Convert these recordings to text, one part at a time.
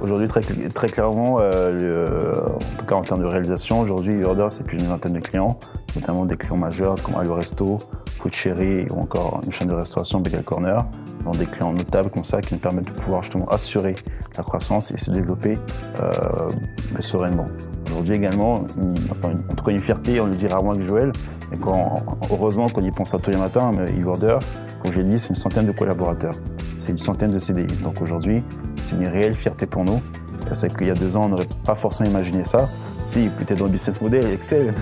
Aujourd'hui, très clairement, en tout cas en termes de réalisation, aujourd'hui, eOrder, c'est plus d'une vingtaine de clients, notamment des clients majeurs comme Allo Resto, Food Chéri ou encore une chaîne de restauration Bagel Corner, donc des clients notables comme ça qui nous permettent de pouvoir justement assurer la croissance et se développer sereinement. Aujourd'hui également, en tout cas une fierté, on le dit rarement avec Joël, et heureusement qu'on n'y pense pas tous les matins, mais eOrder, comme j'ai dit, c'est une centaine de collaborateurs, c'est une centaine de CDI. Donc aujourd'hui, c'est une réelle fierté pour nous. C'est qu'il y a 2 ans, on n'aurait pas forcément imaginé ça. Si, peut-être dans le business model, Excel,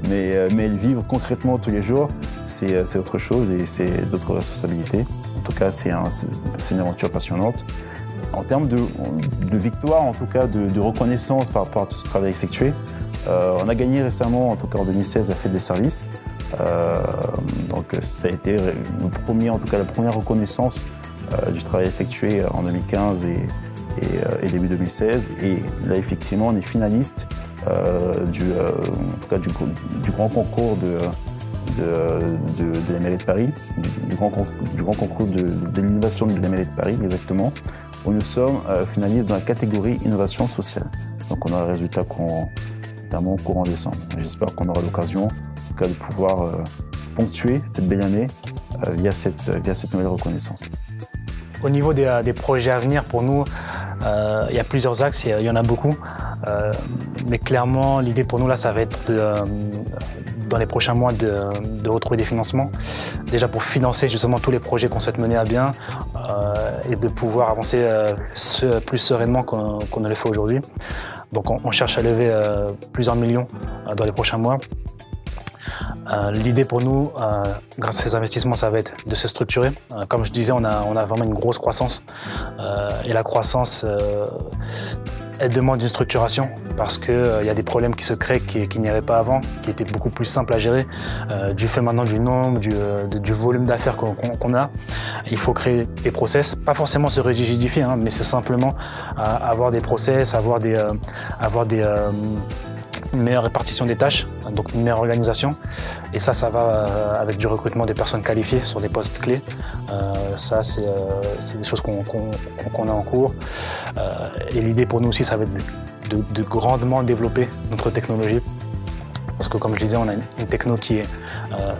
mais vivre concrètement tous les jours, c'est autre chose et c'est d'autres responsabilités. En tout cas, c'est une aventure passionnante. En termes de victoire, en tout cas de reconnaissance par rapport à tout ce travail effectué, on a gagné récemment, en tout cas en 2016, la Fête des services. Donc ça a été la première reconnaissance du travail effectué en 2015 et début 2016. Et là, effectivement, on est finaliste du grand concours de la mairie de Paris, du grand concours de l'innovation de la mairie de Paris, exactement, où nous sommes finalistes dans la catégorie innovation sociale. Donc on a un résultat notamment courant décembre. J'espère qu'on aura l'occasion, en tout cas, de pouvoir ponctuer cette belle année via cette nouvelle reconnaissance. Au niveau des projets à venir, pour nous, il y a plusieurs axes, il y en a beaucoup. Mais clairement, l'idée pour nous, là, ça va être dans les prochains mois de retrouver des financements. Déjà pour financer justement tous les projets qu'on souhaite mener à bien et de pouvoir avancer plus sereinement qu'on ne le fait aujourd'hui. Donc on cherche à lever plusieurs millions dans les prochains mois. L'idée pour nous, grâce à ces investissements, ça va être de se structurer. Comme je disais, on a vraiment une grosse croissance. Et la croissance, elle demande une structuration parce qu'il y a des problèmes qui se créent qui n'y avaient pas avant, qui étaient beaucoup plus simples à gérer. Du fait maintenant du nombre, du volume d'affaires qu'on a, il faut créer des process. Pas forcément se rigidifier, hein, mais c'est simplement avoir des process, avoir une meilleure répartition des tâches, donc une meilleure organisation. Et ça va avec du recrutement des personnes qualifiées sur des postes clés. Ça, c'est des choses qu'on a en cours. Et l'idée pour nous aussi, ça va être de grandement développer notre technologie. Parce que comme je disais, on a une techno qui est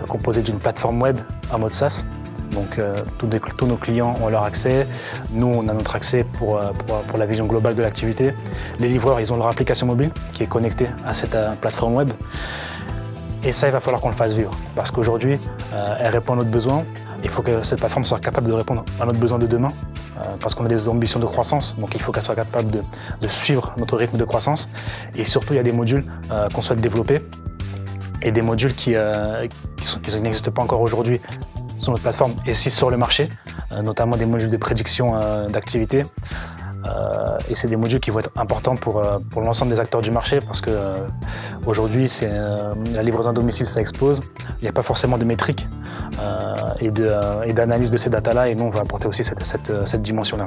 composée d'une plateforme web en mode SaaS. Donc tous nos clients ont leur accès, nous on a notre accès pour la vision globale de l'activité. Les livreurs, ils ont leur application mobile qui est connectée à cette plateforme web. Et ça, il va falloir qu'on le fasse vivre parce qu'aujourd'hui, elle répond à notre besoin. Il faut que cette plateforme soit capable de répondre à notre besoin de demain parce qu'on a des ambitions de croissance, donc il faut qu'elle soit capable de suivre notre rythme de croissance. Et surtout, il y a des modules qu'on souhaite développer et des modules qui n'existent pas encore aujourd'hui sur notre plateforme et aussi sur le marché, notamment des modules de prédiction d'activité. Et c'est des modules qui vont être importants pour l'ensemble des acteurs du marché parce que aujourd'hui, la livraison à domicile, ça explose. Il n'y a pas forcément de métriques et d'analyse de ces datas-là et nous, on va apporter aussi cette dimension-là.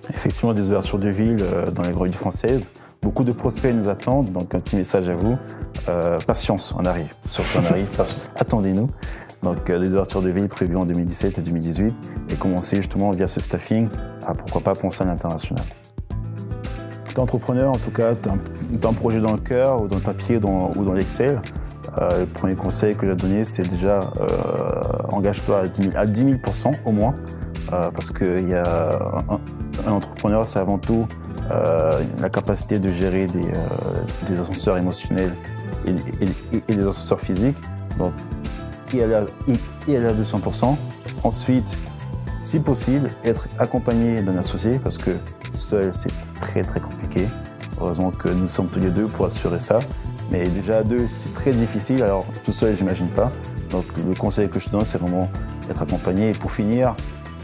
Effectivement, des ouvertures de ville dans les grandes villes françaises. Beaucoup de prospects nous attendent, donc un petit message à vous. Patience, on arrive. Surtout on arrive, attendez-nous. Donc des ouvertures de ville prévues en 2017 et 2018 et commencer justement via ce staffing à pourquoi pas penser à l'international. T'es entrepreneur, en tout cas, t'as un projet dans le cœur ou dans le papier ou dans l'Excel. Le premier conseil que j'ai donné, c'est déjà engage-toi à 10 000% au moins parce qu'il y a un entrepreneur, c'est avant tout la capacité de gérer des ascenseurs émotionnels et des ascenseurs physiques. Donc, y aller à 200%. Ensuite, si possible, être accompagné d'un associé parce que seul, c'est très très compliqué. Heureusement que nous sommes tous les deux pour assurer ça. Mais déjà à deux, c'est très difficile. Alors, tout seul, j'imagine pas. Donc, le conseil que je te donne, c'est vraiment être accompagné. Et pour finir,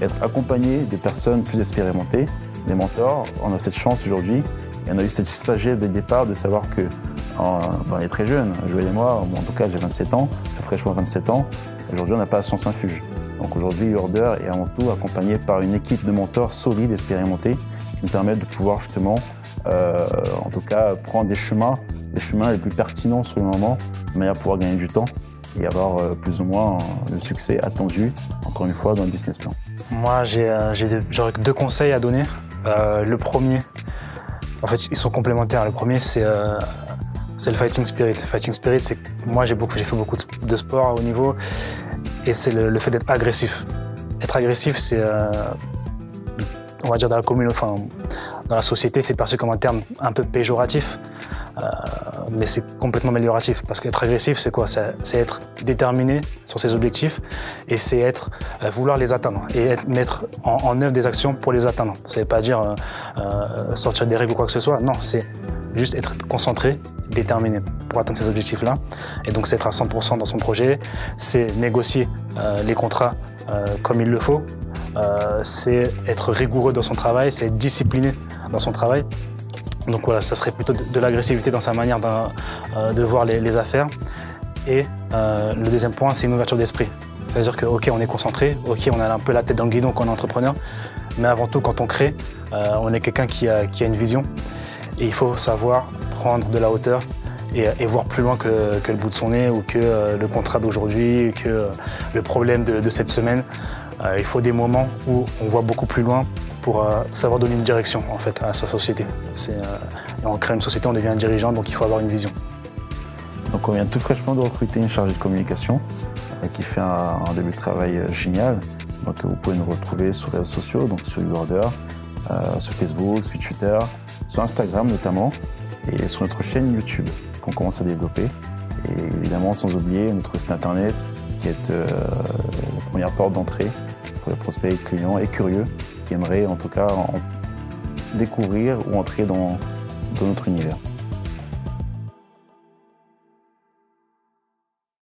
être accompagné de personnes plus expérimentées, des mentors. On a cette chance aujourd'hui et on a eu cette sagesse dès le départ de savoir que on est très jeunes, Joël et moi, en tout cas j'ai 27 ans, j'ai fraîchement 27 ans, aujourd'hui on n'a pas à sens infuge. Donc aujourd'hui eOrder est avant tout accompagné par une équipe de mentors solides, expérimentés, qui nous permettent de pouvoir justement, en tout cas, prendre des chemins les plus pertinents sur le moment, de manière à pouvoir gagner du temps et avoir plus ou moins le succès attendu, encore une fois, dans le business plan. Moi j'aurais 2 conseils à donner. Le premier, En fait, ils sont complémentaires. Le premier, c'est le fighting spirit. Fighting spirit, c'est moi, j'ai fait beaucoup de sport à haut niveau, et c'est le fait d'être agressif. Être agressif, c'est, on va dire, dans la communauté, enfin, dans la société, c'est perçu comme un terme un peu péjoratif, mais c'est complètement amélioratif. Parce qu'être agressif, c'est quoi? C'est être déterminé sur ses objectifs, et c'est vouloir les atteindre et mettre en œuvre des actions pour les atteindre. Ça ne veut pas dire sortir des règles ou quoi que ce soit. Non, c'est juste être concentré, déterminé pour atteindre ces objectifs-là. Et donc, c'est être à 100% dans son projet, c'est négocier les contrats comme il le faut, c'est être rigoureux dans son travail, c'est être discipliné dans son travail. Donc voilà, ça serait plutôt de l'agressivité dans sa manière de voir les affaires. Et le deuxième point, c'est une ouverture d'esprit. C'est-à-dire que, ok, on est concentré, ok, on a un peu la tête dans le guidon quand on est entrepreneur, mais avant tout, quand on crée, on est quelqu'un qui a une vision. Et il faut savoir prendre de la hauteur et voir plus loin que le bout de son nez, ou que le contrat d'aujourd'hui, que le problème de cette semaine. Il faut des moments où on voit beaucoup plus loin pour savoir donner une direction en fait à sa société. On crée une société, on devient un dirigeant, donc il faut avoir une vision. Donc on vient tout fraîchement de recruter une chargée de communication qui fait un début de travail génial. Donc vous pouvez nous retrouver sur les réseaux sociaux, donc sur YouOrder, sur Facebook, sur Twitter, sur Instagram notamment, et sur notre chaîne YouTube qu'on commence à développer. Et évidemment, sans oublier notre site internet qui est la première porte d'entrée pour les prospects, clients et curieux qui aimeraient en tout cas découvrir ou entrer dans notre univers.